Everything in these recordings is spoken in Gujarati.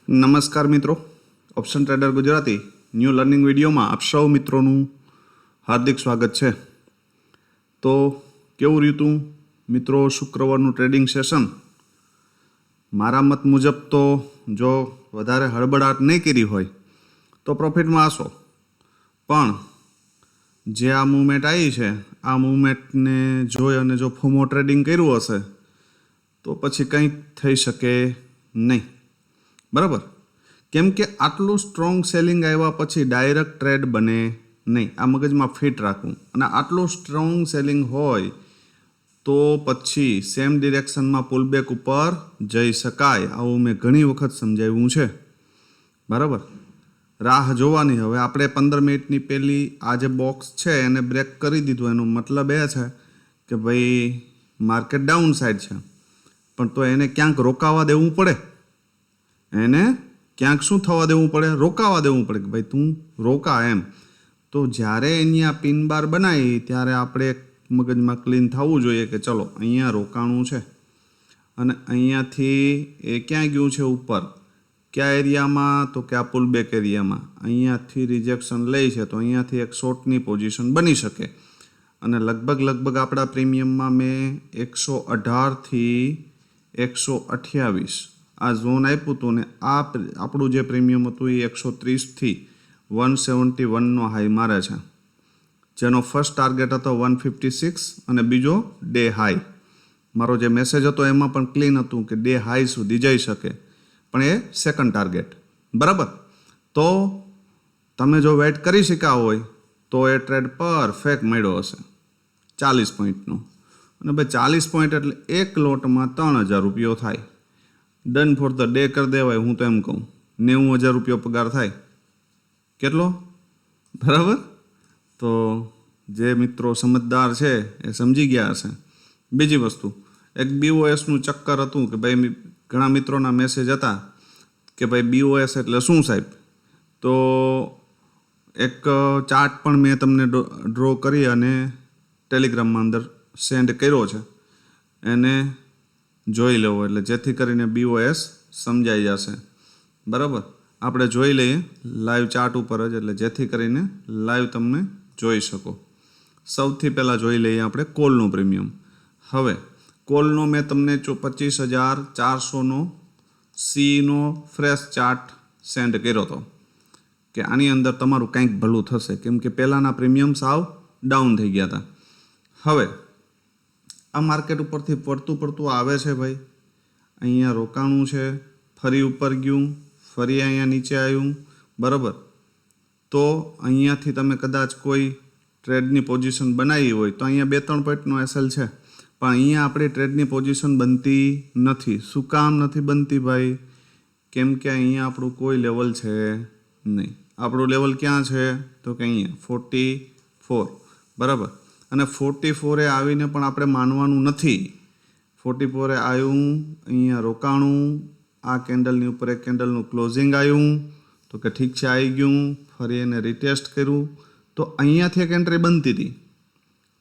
નમસ્કાર મિત્રો, option trader Gujarati new learning વિડીયોમાં આપ સૌ મિત્રોનું હાર્દિક સ્વાગત છે. તો કેવું રહ્યું મિત્રો શુક્રવારનું ટ્રેડિંગ સેશન? મારા મત મુજબ તો જો વધારે હળબડાટ નહીં કરી હોય તો પ્રોફિટમાં આવશો, પણ જે આ મૂવમેન્ટ આવી છે આ મૂવમેન્ટને જોઈ અને જો ફોમો ટ્રેડિંગ કર્યું હશે તો પછી કંઈ થઈ શકે નહીં. બરાબર? કેમ કે આટલું સ્ટ્રોંગ સેલિંગ આવ્યા પછી ડાયરેક્ટ ટ્રેડ બને નહીં. આ મગજમાં ફિટ રાખવું. અને આટલું સ્ટ્રોંગ સેલિંગ હોય તો પછી સેમ ડિરેક્શનમાં પુલબેક ઉપર જઈ શકાય. આવું મેં ઘણી વખત સમજાવ્યું છે. બરાબર? રાહ જોવાની. હવે આપણે 15 મિનિટની પહેલી આ જે બોક્સ છે એને બ્રેક કરી દીધું. એનો મતલબ એ છે કે ભાઈ માર્કેટ ડાઉન સાઈડ છે, પણ તો એને ક્યાંક રોકાવા દેવું પડે. એને ક્યાંક શું થવા દેવું પડે? રોકાવા દેવું પડે કે ભાઈ તું રોકા એમ. તો જ્યારે અહીંયા પિન બાર બનાવી ત્યારે આપણે મગજમાં ક્લીન થવું જોઈએ કે ચલો અહીંયા રોકાણું છે અને અહીંયાથી એ ક્યાં ગયું છે ઉપર, કયા એરિયામાં? તો કે આ પુલબેક એરિયામાં. અહીંયાથી રિજેક્શન લે છે તો અહીંયાથી એક શોર્ટની પોઝિશન બની શકે. અને લગભગ આપણા પ્રીમિયમમાં મેં 118થી 128 આ ઝોન આપ્યું હતું ને આ આપણું જે પ્રીમિયમ હતું એ 130થી 171નો હાઈ મારે છે, જેનો ફર્સ્ટ ટાર્ગેટ હતો 156 અને બીજો ડે હાઈ. મારો જે મેસેજ હતો એમાં પણ ક્લીન હતું કે ડે હાઈ સુધી જઈ શકે, પણ એ સેકન્ડ ટાર્ગેટ. બરાબર? તો તમે જો વેઇટ કરી શક્યા હોય તો એ ટ્રેડ પરફેક્ટ મળ્યો હશે 40 પોઈન્ટનો. અને ભાઈ 40 પોઈન્ટ એટલે એક લોટમાં 3000 રૂપિયો થાય. ડન ફોર ધ ડે કરી દેવાય. હું તો એમ કહું 90,000 રૂપિયો પગાર થાય. કેટલો? બરાબર? તો જે મિત્રો સમજદાર છે એ સમજી ગયા હશે. બીજી વસ્તુ, એક બીઓએસનું ચક્કર હતું કે ભાઈ ઘણા મિત્રોના મેસેજ હતા કે ભાઈ બીઓએસ એટલે શું સાહેબ? તો એક ચાર્ટ પણ મેં તમને ડ્રો કરી અને ટેલિગ્રામમાં અંદર સેન્ડ કર્યો છે. એને જોઈ લેવો એટલે જેથી કરીને બીઓએસ સમજાઈ જશે. બરાબર? આપણે જોઈ લઈએ લાઈવ ચાર્ટ ઉપર જ, એટલે જેથી કરીને લાઈવ તમને જોઈ શકો. સૌથી પહેલાં જોઈ લઈએ આપણે કોલનું પ્રીમિયમ. હવે કોલનો મેં તમને 25,400નો સીનો ફ્રેશ ચાર્ટ સેન્ડ કર્યો હતો કે આની અંદર તમારું કંઈક ભલું થશે, કેમ કે પહેલાંના પ્રીમિયમ સાવ ડાઉન થઈ ગયા હતા. હવે આ માર્કેટ ઉપરથી પડતું આવે છે ભાઈ. અહીંયા રોકાણું છે, ફરી ઉપર ગયું, ફરી અહીંયા નીચે આવ્યું. બરાબર? તો અહીંયાથી તમે કદાચ કોઈ ટ્રેડની પોઝિશન બનાવી હોય તો અહીંયા 2-3 પોઈન્ટનો એસએલ છે, પણ અહીંયા આપણી ટ્રેડની પોઝિશન બનતી નથી. શું કામ નથી બનતી ભાઈ? કેમ કે અહીંયા આપણું કોઈ લેવલ છે નહીં. આપણું લેવલ ક્યાં છે? તો કે અહીંયા 44. બરાબર? અને 44 એ આવીને પણ આપણે માનવાનું નથી. 44 એ આવ્યું, અહીંયા રોકાણું, આ કેન્ડલની ઉપર એક કેન્ડલનું ક્લોઝિંગ આવ્યું તો કે ઠીક છે આવી ગયું, ફરી એને રિટેસ્ટ કર્યું તો અહીંયાથી એક એન્ટ્રી બનતી હતી.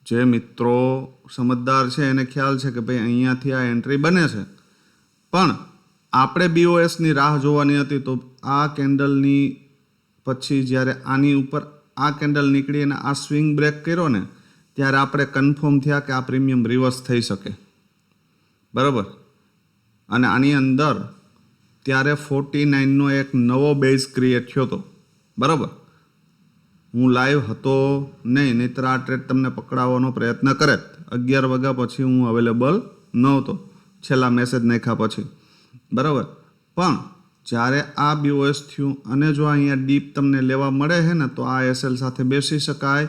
જે મિત્રો સમજદાર છે એને ખ્યાલ છે કે ભાઈ અહીંયાથી આ એન્ટ્રી બને છે, પણ આપણે બીઓએસની રાહ જોવાની હતી. તો આ કેન્ડલની પછી જ્યારે આની ઉપર આ કેન્ડલ નીકળી અને આ સ્વિંગ બ્રેક કર્યો ને ત્યારે આપણે કન્ફર્મ થયા કે આ પ્રીમિયમ રિવર્સ થઈ શકે. બરાબર? અને આની અંદર ત્યારે 49નો એક નવો બેઝ ક્રિએટ થયો હતો. બરાબર? હું લાઈવ હતો નહીં, નહીંતર આ ટ્રેડ તમને પકડાવવાનો પ્રયત્ન કરે. 11 વાગ્યા પછી હું અવેલેબલ નહોતો, છેલ્લા મેસેજ નાખ્યા પછી. બરાબર? પણ જ્યારે આ બીઓએસ થયું અને જો અહીંયા ડીપ તમને લેવા મળે છે ને તો આ એસએલ સાથે બેસી શકાય.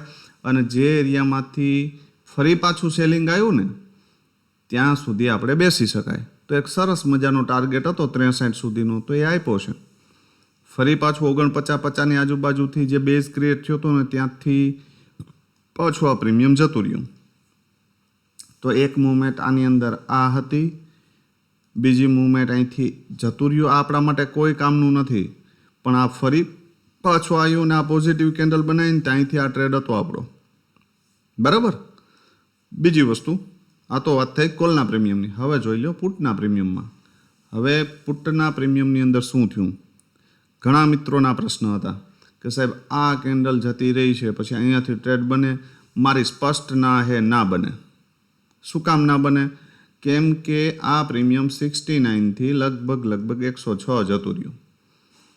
અને જે એરિયામાંથી ફરી પાછું સેલિંગ આવ્યું ને ત્યાં સુધી આપણે બેસી શકાય. તો એક સરસ મજાનો ટાર્ગેટ હતો 63 સુધીનો, તો એ આપ્યો છે. ફરી પાછું 49-50ની આજુબાજુથી જે બેઝ ક્રિએટ થયો હતો ને ત્યાંથી પાછું આ પ્રીમિયમ જતું રહ્યું. તો એક મૂવમેન્ટ આની અંદર આ હતી, બીજી મૂવમેન્ટ અહીંથી જતું રહ્યું. આ આપણા માટે કોઈ કામનું નથી, પણ આ ફરી પાછું આવ્યું ને આ પોઝિટિવ કેન્ડલ બનાવીને ત્યાંથી આ ટ્રેડ હતો આપણો. બરાબર? બીજી વસ્તુ, આ તો વાત થઈ કોલના પ્રીમિયમની. હવે જોઈ લો પુટના પ્રીમિયમમાં. હવે પુટના પ્રીમિયમની અંદર શું થયું? ઘણા મિત્રોના પ્રશ્ન હતા કે સાહેબ આ કેન્ડલ જતી રહી છે, પછી અહીંયાથી ટ્રેડ બને, મારી સ્પષ્ટ ના હે ના બને. શું કામ ના બને? કેમ કે આ પ્રીમિયમ 69થી લગભગ 106 જતું રહ્યું.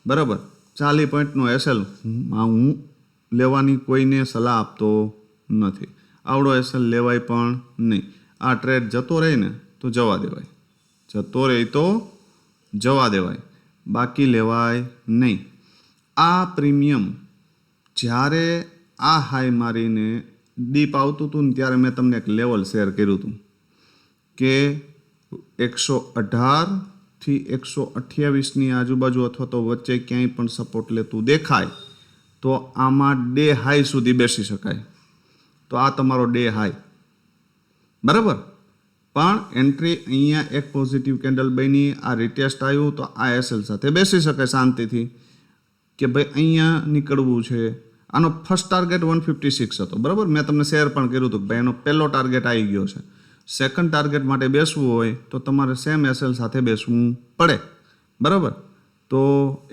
બરાબર, 40 પોઈન્ટનો એસએલ હું લેવાની કોઈને સલાહ આપતો નથી. આવડો એસએલ લેવાય પણ નહીં. આ ટ્રેડ જતો રહે ને તો જવા દેવાય, જતો રહે તો જવા દેવાય, બાકી લેવાય નહીં. આ પ્રીમિયમ જ્યારે આ હાઈ મારીને ડીપ આવતું હતું ને ત્યારે મેં તમને એક લેવલ શેર કર્યું હતું કે 118થી 128ની આજુબાજુ અથવા તો વચ્ચે ક્યાંય પણ સપોર્ટ લેતું દેખાય તો આમાં ડે હાઈ સુધી બેસી શકાય. તો આ તમારો ડે હાઈ, બરાબર. પણ એન્ટ્રી અહીંયા એક પોઝિટિવ કેન્ડલ બની, આ રિટેસ્ટ આવ્યું તો આ એસએલ સાથે બેસી શકાય શાંતિથી કે ભાઈ અહીંયા નીકળવું છે. આનો ફર્સ્ટ ટાર્ગેટ 156 હતો, બરાબર. મેં તમને શેર પણ કર્યું હતું કે ભાઈ એનો પહેલો ટાર્ગેટ આવી ગયો છે. સેકન્ડ ટાર્ગેટ માટે બેસવું હોય તો તમારે સેમ એસએલ સાથે બેસવું પડે, બરાબર. તો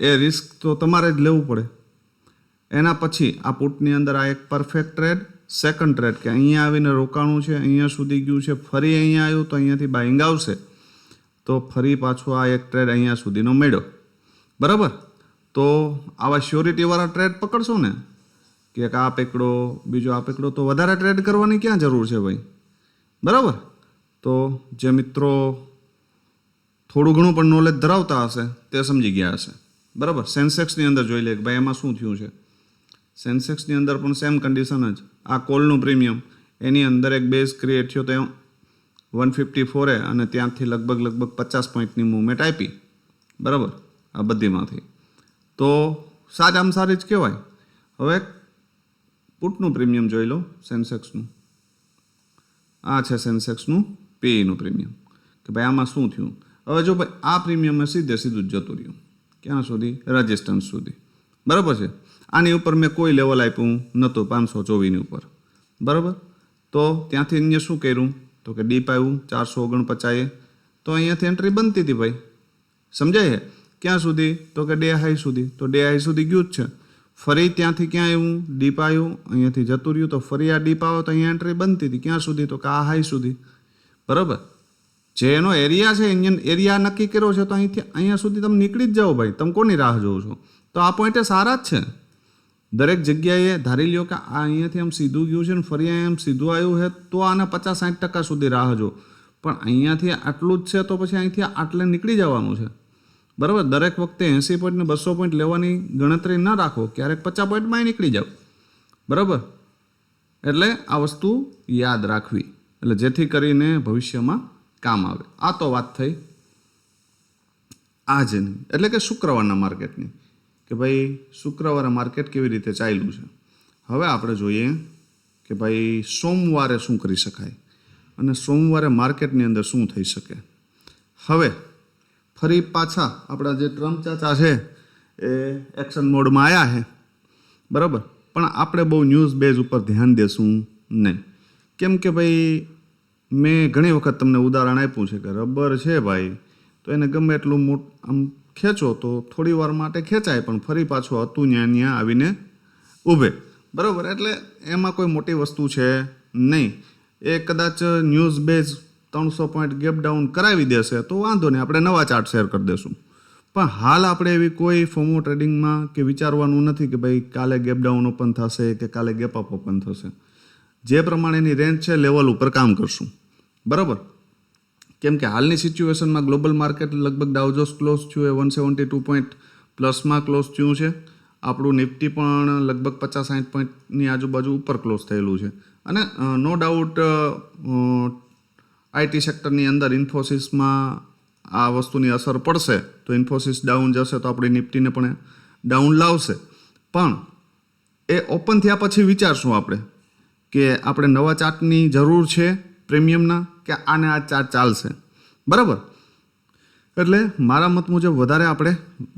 એ રિસ્ક તો તમારે જ લેવું પડે. એના પછી આ પુટની અંદર આ એક પરફેક્ટ ટ્રેડ, સેકન્ડ ટ્રેડ કે અહીંયા આવીને રોકાણું છે, અહીંયા સુધી ગયું છે, ફરી અહીંયા આવ્યું તો અહીંયાથી બાઇંગ આવશે, તો ફરી પાછું આ એક ટ્રેડ અહીંયા સુધીનો મળ્યો, બરાબર. તો આવા શ્યોરિટીવાળા ટ્રેડ પકડશો ને કે એક આ પકડો, બીજો આ પકડો, તો વધારે ટ્રેડ કરવાની ક્યાં જરૂર છે ભાઈ, બરાબર. તો જે મિત્રો થોડું ઘણું પણ નોલેજ ધરાવતા હશે તે સમજી ગયા હશે, બરાબર. સેન્સેક્સની અંદર જોઈ લે કે ભાઈ એમાં શું થયું છે. સેન્સેક્સની અંદર પણ સેમ કન્ડિશન જ, આ કોલનું પ્રીમિયમ એની અંદર એક બેઝ ક્રિએટ થયો તો 154 અને ત્યાંથી લગભગ 50 પોઈન્ટની મૂવમેન્ટ આપી, બરાબર, આ બધીમાંથી. તો સારામાં સારી જ કહેવાય. હવે પુટનું પ્રીમિયમ જોઈ લો સેન્સેક્સનું. આ છે સેન્સેક્સનું પીઈનું પ્રીમિયમ કે ભાઈ આમાં શું થયું. હવે જો ભાઈ આ પ્રીમિયમ સીધું જ જતું રહ્યું ક્યાં સુધી? રેઝિસ્ટન્સ સુધી, બરાબર છે. આની ઉપર મેં કોઈ લેવલ આપ્યું નહોતું 524ની ઉપર, બરાબર. તો ત્યાંથી અહીંયા શું કર્યું તો કે ડીપ આવ્યું 449, તો અહીંયાથી એન્ટ્રી બનતી હતી ભાઈ, સમજાય? ક્યાં સુધી? તો કે ડે હાઈ સુધી. તો ડે હાઈ સુધી ગયું જ છે. ફરી ત્યાંથી ક્યાં આવ્યું? ડીપ આવ્યું, અહીંયાથી જતું રહ્યું, તો ફરી આ ડીપ આવો તો અહીંયા એન્ટ્રી બનતી હતી ક્યાં સુધી? તો કે આ હાઈ સુધી, બરાબર. જે એનો એરિયા છે, અહીંયા એરિયા નક્કી કર્યો છે, તો અહીંથી અહીંયા સુધી તમે નીકળી જ જાઓ ભાઈ, તમે કોની રાહ જોવો છો? તો આ પોઈન્ટે સારા જ છે. દરેક જગ્યાએ ધારી લ્યો કે આ અહીંયાથી આમ સીધું ગયું છે ને ફરી અહીંયા આમ સીધું આવ્યું છે તો આને 50-60% સુધી રાહ જો. પણ અહીંયાથી આટલું જ છે તો પછી અહીંથી આટલે નીકળી જવાનું છે, બરાબર. દરેક વખતે 80 પોઈન્ટ ને 200 પોઈન્ટ લેવાની ગણતરી ના રાખો, ક્યારેક 50 પોઈન્ટમાં નીકળી જાઓ, બરાબર. એટલે આ વસ્તુ યાદ રાખવી, એટલે જેથી કરીને ભવિષ્યમાં કામ આવે. આ તો વાત થઈ આજની, એટલે કે શુક્રવારના માર્કેટની, કે ભાઈ શુક્રવારે માર્કેટ કેવી રીતે ચાલ્યું છે. હવે આપણે જોઈએ કે ભાઈ સોમવારે શું કરી શકાય અને સોમવારે માર્કેટની અંદર શું થઈ શકે. હવે ફરી પાછા આપણા જે ટ્રમ્પ ચાચા છે એ એક્શન મોડમાં આવ્યા છે, બરાબર. પણ આપણે બહુ ન્યૂઝ બેઝ ઉપર ધ્યાન દેશું નહીં. કેમ કે ભાઈ મેં ઘણી વખત તમને ઉદાહરણ આપ્યું છે કે રબર છે ભાઈ, તો એને ગમે એટલું આમ ખેંચો તો થોડી વાર માટે ખેંચાય, પણ ફરી પાછું હતું ત્યાં આવીને ઊભે, બરાબર. એટલે એમાં કોઈ મોટી વસ્તુ છે નહીં. એ કદાચ news base 300 point gap down કરાવી દેશે તો વાંધો નહીં, આપણે નવા ચાર્ટ શેર કરી દઈશું. પણ હાલ આપણે એવી કોઈ ફોમો ટ્રેડિંગમાં કે વિચારવાનું નથી કે ભાઈ કાલે ગેપ ડાઉન ઓપન થશે કે કાલે ગેપ અપ ઓપન થશે. જે પ્રમાણેની રેન્જ છે લેવલ ઉપર કામ કરશું, બરાબર. કેમ કે હાલની સિચ્યુએશનમાં ગ્લોબલ માર્કેટ લગભગ ડાઉજોસ ક્લોઝ થયું એ 172 પોઈન્ટ પ્લસમાં ક્લોઝ થયું છે. આપણું નિફ્ટી પણ લગભગ 50-60 પોઈન્ટની આજુબાજુ ઉપર ક્લોઝ થયેલું છે. અને નો ડાઉટ આઈટી સેક્ટરની અંદર ઇન્ફોસિસમાં આ વસ્તુની અસર પડશે, તો ઇન્ફોસિસ ડાઉન જશે તો આપણી નિફ્ટીને પણ ડાઉન લાવશે. પણ એ ઓપન થયા પછી વિચારશું આપણે કે આપણે નવા ચાર્ટની જરૂર છે પ્રીમિયમના કે આને આ ચાર્ટ ચાલશે, બરાબર. એટલે મારા મત મુજબ વધારે આપણે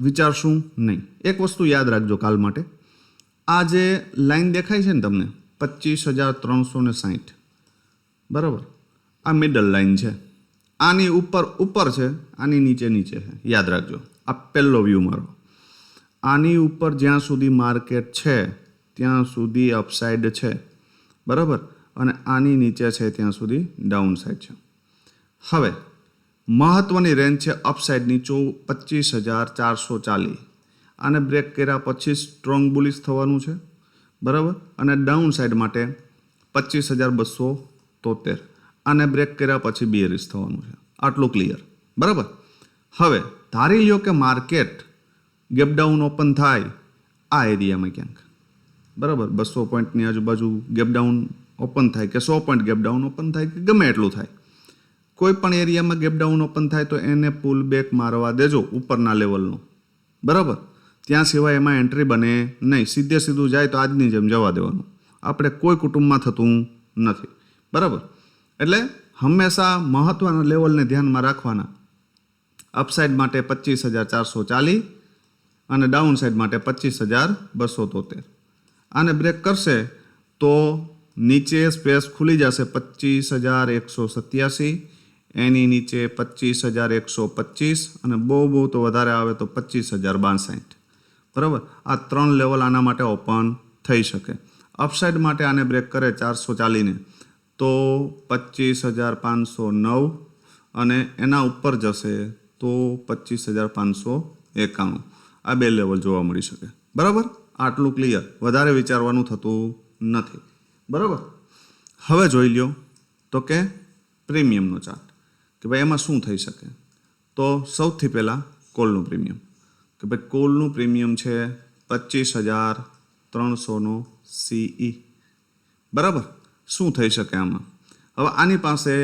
વિચારશું નહીં. એક વસ્તુ યાદ રાખજો કાલ માટે, આ જે લાઈન દેખાય છે ને તમને 25,360, બરાબર, આ મિડલ લાઈન છે. આની ઉપર છે, આની નીચે છે, યાદ રાખજો. આ પહેલો વ્યૂ મારો. આની ઉપર જ્યાં સુધી માર્કેટ છે ત્યાં સુધી અપસાઇડ છે, બરાબર, અને આની નીચે છે ત્યાં સુધી ડાઉન સાઇડ છે. હવે મહત્વની રેન્જ છે અપસાઇડની 25,440. આને બ્રેક કર્યા પછી સ્ટ્રોંગ બુલિશ થવાનું છે, બરાબર, અને ડાઉન સાઇડ માટે 25,273. આને બ્રેક કર્યા પછી બિયરિશ થવાનું છે. આટલું ક્લિયર, બરાબર. હવે ધારી લ્યો કે માર્કેટ ગેપ ડાઉન ઓપન થાય આ એરિયામાં ક્યાંક, બરાબર, 200 પોઈન્ટની આજુબાજુ ગેપ ડાઉન ઓપન થાય કે 100 પોઈન્ટ ગેપ ડાઉન ઓપન થાય કે ગમે એટલું થાય, કોઈ પણ એરિયામાં ગેપ ડાઉન ઓપન થાય તો એને પુલ બેક મારવા દેજો ઉપરના લેવલનો, બરાબર. ત્યાં સિવાય એમાં એન્ટ્રી બને નહીં. સીધું જાય તો આજની જેમ જવા દેવાનું. આપણે કોઈ કુટુંબમાં થતું નથી, બરાબર. એટલે હંમેશા મહત્ત્વના લેવલને ધ્યાનમાં રાખવાના. અપસાઇડ માટે 25,440 અને ડાઉન સાઇડ માટે 25,273. આને બ્રેક કરશે તો નીચે સ્પેસ ખુલી જશે 25,187, એની નીચે 25,125 અને બહુ તો વધારે આવે તો 25,062, બરાબર. આ 3 લેવલ આના માટે ઓપન થઈ શકે. અપસાઇડ માટે આને બ્રેક કરે 440ને તો 25,509 અને એના ઉપર જશે તો 25,591. આ 2 લેવલ જોવા મળી શકે, બરાબર. આટલું ક્લિયર, વધારે વિચારવાનું થતું નથી, બરાબર. હવે જોઈ લ્યો તો કે પ્રીમિયમનો ચાર્ટ કે ભાઈ એમાં શું થઈ શકે. તો સૌથી પહેલાં કોલનું પ્રીમિયમ કે ભાઈ કોલનું પ્રીમિયમ છે 25,300નો CE, બરાબર. શું થઈ શકે આમાં? હવે આની પાસે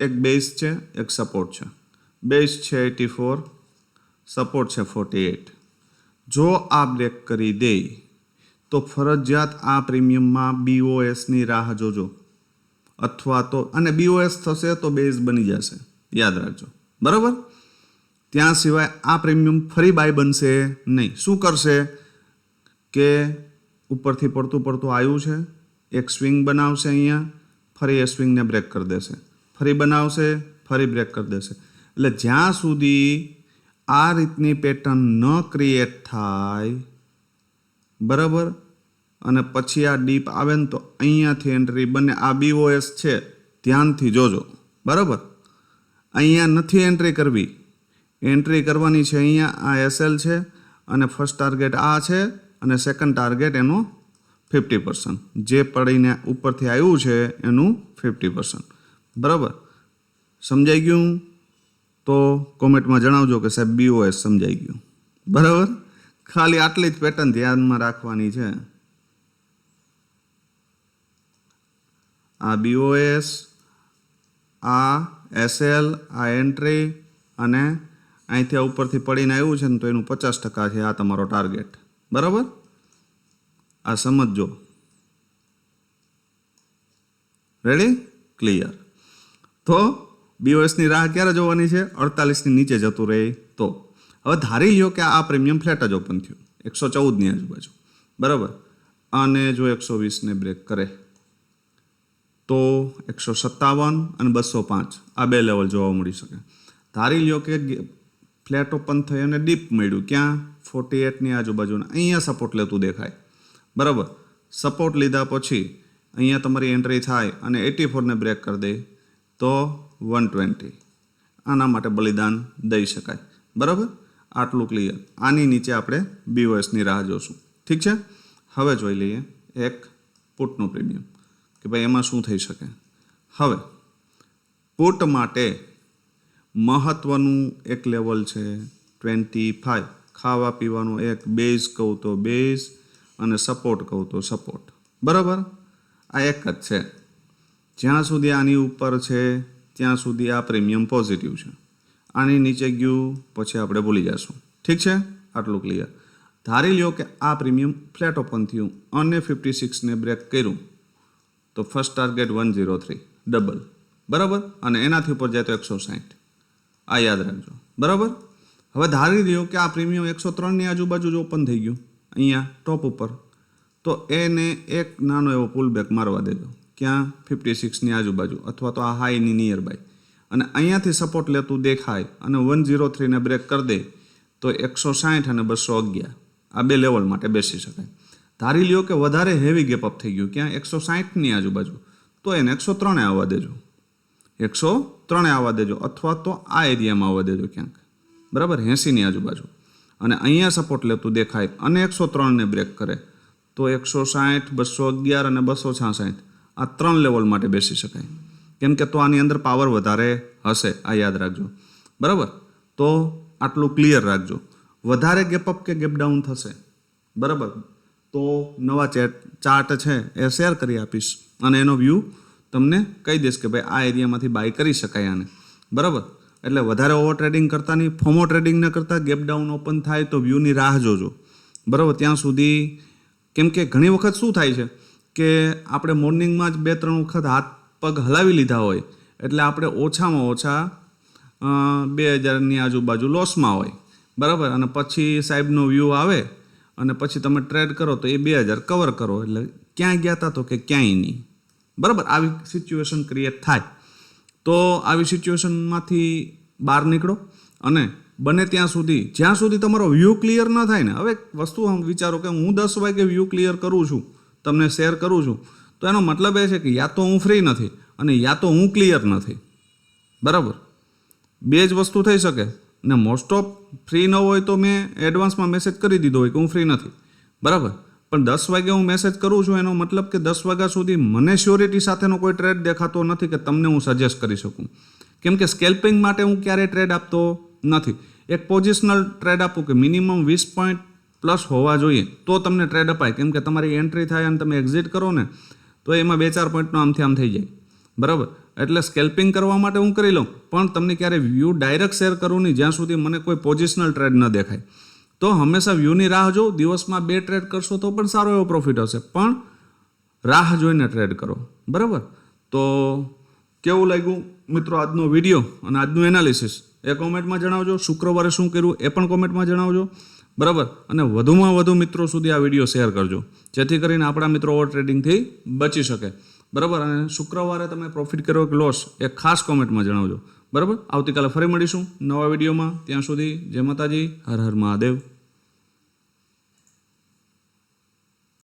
એક બેઝ છે, એક સપોર્ટ છે. બેઝ છે 84, સપોર્ટ છે 48. જો આ બ્રેક કરી દે તો ફરજિયાત આ પ્રીમિયમમાં BOSની રાહ જોજો, અથવા તો અને BOS થશે તો બેઝ બની જશે, યાદ રાખજો, બરાબર. ત્યાં સિવાય આ પ્રીમિયમ ફરી બાય બનશે નહીં. શું કરશે કે ઉપરથી પડતું આવ્યું છે, એક સ્વિંગ બનાવશે અહીંયા, ફરી એ સ્વિંગને બ્રેક કરી દેશે, ફરી બનાવશે, ફરી બ્રેક કરી દેશે. એટલે જ્યાં સુધી આ રીતની પેટર્ન ન ક્રિએટ થાય, બરાબર, અને પછી આ ડીપ આવે ને તો અહીંયાથી એન્ટ્રી બને. આ BOS છે, ધ્યાનથી જોજો, બરાબર. અહીંયા નથી એન્ટ્રી કરવી, એન્ટ્રી કરવાની છે અહીંયા. આ SL છે અને ફર્સ્ટ ટાર્ગેટ આ છે અને સેકન્ડ ટાર્ગેટ એનો 50%, જે પડીને ઉપરથી આવ્યું છે એનું 50%, બરાબર. સમજાઈ ગયું? તો કોમેન્ટમાં જણાવજો કે સાહેબ BOS સમજાઈ ગયું, બરાબર. ખાલી આટલી જ પેટર્ન ધ્યાનમાં રાખવાની છે. આ BOS, આ SL, આ એન્ટ્રી અને અહીંથી ઉપરથી પડીને આવ્યું છે ને તો એનું 50% છે આ તમારો ટાર્ગેટ, બરાબર. આ સમજજો. રેડી? ક્લિયર. તો BOSની રાહ ક્યારે જોવાની છે? 48ની નીચે જતું રહે તો. હવે ધારી લ્યો કે આ પ્રીમિયમ ફ્લેટ જ ઓપન થયું 114ની આજુબાજુ, બરાબર, અને જો 120ને બ્રેક કરે તો 157 અને 205 આ 2 લેવલ જોવા મળી શકે. ધારી લ્યો કે ફ્લેટ ઓપન થઈ અને ડીપ મળ્યું ક્યાં? 48ની આજુબાજુના અહીંયા સપોર્ટ લેતું દેખાય, બરાબર. સપોર્ટ લીધા પછી અહીંયા તમારી એન્ટ્રી થાય અને 84ને બ્રેક કરી દે તો 120. આના માટે બલિદાન દઈ શકાય, બરાબર. આટલું ક્લિયર. આની નીચે આપણે BOSની રાહ જોશું, ઠીક છે. હવે જોઈ લઈએ એક પુટનું પ્રીમિયમ કે ભાઈ એમાં શું થઈ શકે. હવે પુટ માટે મહત્ત્વનું એક લેવલ છે 25. ખાવા પીવાનું એક બેઝ કહું તો બેઝ અને સપોર્ટ કહું તો સપોર્ટ, બરાબર. આ એક જ છે. જ્યાં સુધી આની ઉપર છે ત્યાં સુધી આ પ્રીમિયમ પોઝિટિવ છે. આની નીચે ગયું પછી આપણે ભૂલી જશું, ઠીક છે. આટલું ક્લિયર. ધારી લ્યો કે આ પ્રીમિયમ ફ્લેટ ઓપન થયું અને 56ને બ્રેક કર્યું તો ફર્સ્ટ ટાર્ગેટ 103 ડબલ, બરાબર, અને એનાથી ઉપર જાય તો 160. આ યાદ રાખજો, બરાબર. હવે ધારી લ્યો કે આ પ્રીમિયમ 103ની આજુબાજુ જ ઓપન થઈ ગયું અહીંયા ટોપ ઉપર, તો એને એક નાનો એવો પુલ બેક મારવા દેજો. ક્યાં? 56ની આજુબાજુ અથવા તો આ હાઈની નિયર બાય, અને અહીંયાથી સપોર્ટ લેતું દેખાય અને 103ને બ્રેક કરી દે તો 160 અને 211. આ બે લેવલ માટે બેસી શકાય. ધારી લ્યો કે વધારે હેવી ગેપ અપ થઈ ગયું, ક્યાં 160ની આજુબાજુ, તો એને 103 આવવા દેજો, 103 આવવા દેજો, અથવા તો આ એરિયામાં આવવા દેજો ક્યાંક, બરાબર, 80ની આજુબાજુ. અને અહીંયા સપોર્ટ લેતું દેખાય અને 103ને બ્રેક કરે તો 160, 211 અને 266 આ 3 લેવલ માટે બેસી શકાય. કેમ કે તો આની અંદર પાવર વધારે હશે, આ યાદ રાખજો, બરાબર. તો આટલું ક્લિયર રાખજો. વધારે ગેપ અપ કે ગેપ ડાઉન થશે, બરાબર, તો નવા ચાર્ટ છે એ શેર કરી આપીશ અને એનો વ્યૂ તમને કહી દઈશ કે ભાઈ આ એરિયામાંથી બાય કરી શકાય આને, બરાબર. એટલે વધારે ઓવર ટ્રેડિંગ કરતા નહીં, ફોમો ટ્રેડિંગ ન કરતા, ગેપ ડાઉન ઓપન થાય તો વ્યૂની રાહ જોજો, બરાબર. ત્યાં સુધી, કેમ કે ઘણી વખત શું થાય છે કે આપણે મોર્નિંગમાં જ 2-3 વખત હાથ પગ હલાવી લીધા હોય એટલે આપણે ઓછામાં ઓછા 2000ની આજુબાજુ લોસમાં હોય, બરાબર. અને પછી સાહેબનો વ્યૂ આવે અને પછી તમે ટ્રેડ કરો તો એ 2000 કવર કરો એટલે ક્યાં ગયા હતા તો કે ક્યાંય નહીં, બરાબર. આવી સિચ્યુએશન ક્રિએટ થાય. તો આવી સિચ્યુએશનમાંથી બહાર નીકળો અને બને ત્યાં સુધી, જ્યાં સુધી તમારો વ્યૂ ક્લિયર ન થાય ને, હવે વસ્તુ વિચારો કે હું 10 વાગે વ્યૂ ક્લિયર કરું છું, તમને શેર કરું છું, તો એનો મતલબ એ છે કે યા તો હું ફ્રી નથી અને યા તો હું ક્લિયર નથી, બરાબર. બે જ વસ્તુ થઈ શકે ને. મોસ્ટ ઓફ ફ્રી ન હોય તો મેં એડવાન્સમાં મેસેજ કરી દીધો હોય કે હું ફ્રી નથી, બરાબર. પણ 10 વાગે હું મેસેજ કરું છું એનો મતલબ કે 10 વાગ્યા સુધી મને શ્યોરિટી સાથેનો કોઈ ટ્રેડ દેખાતો નથી કે તમને હું સજેસ્ટ કરી શકું. કેમ કે સ્કેલ્પિંગ માટે હું ક્યારેય ટ્રેડ આપતો નથી. એક પોઝિશનલ ટ્રેડ આપું કે મિનિમમ 20 પોઈન્ટ પ્લસ હોવા જોઈએ તો તમને ટ્રેડ અપાય. કેમ કે તમારી એન્ટ્રી થાય અને તમે એક્ઝિટ કરો ને તો એમાં 2-4 પોઈન્ટનો આમથી આમ થઈ જાય, બરાબર. એટલે સ્કેલ્પિંગ કરવા માટે હું કરી લઉં, પણ તમને ક્યારે વ્યૂ ડાયરેક્ટ શેર કરું નહીં જ્યાં સુધી મને કોઈ પોઝિશનલ ટ્રેડ ન દેખાય. તો હંમેશા વ્યૂની રાહ જો. દિવસમાં 2 ટ્રેડ કરશો તો પણ સારો એવો પ્રોફિટ હશે, પણ રાહ જોઈને ટ્રેડ કરો, બરાબર. તો કેવું લાગ્યું મિત્રો આજનો વિડીયો અને આજનું એનાલિસિસ એ કોમેન્ટમાં જણાવજો. શુક્રવારે શું કર્યું એ પણ કોમેન્ટમાં જણાવજો, બરાબર. અને વધુમાં વધુ મિત્રો સુધી આ વિડીયો શેર કરજો જેથી કરીને આપણા મિત્રો ઓવર ટ્રેડિંગથી બચી શકે, બરાબર. અને શુક્રવારે તમે પ્રોફિટ કર્યો કે લોસ એ ખાસ કોમેન્ટમાં જણાવજો, બરાબર. આવતીકાલે ફરી મળીશું નવા વિડીયોમાં. ત્યાં સુધી જય માતાજી, હર હર મહાદેવ.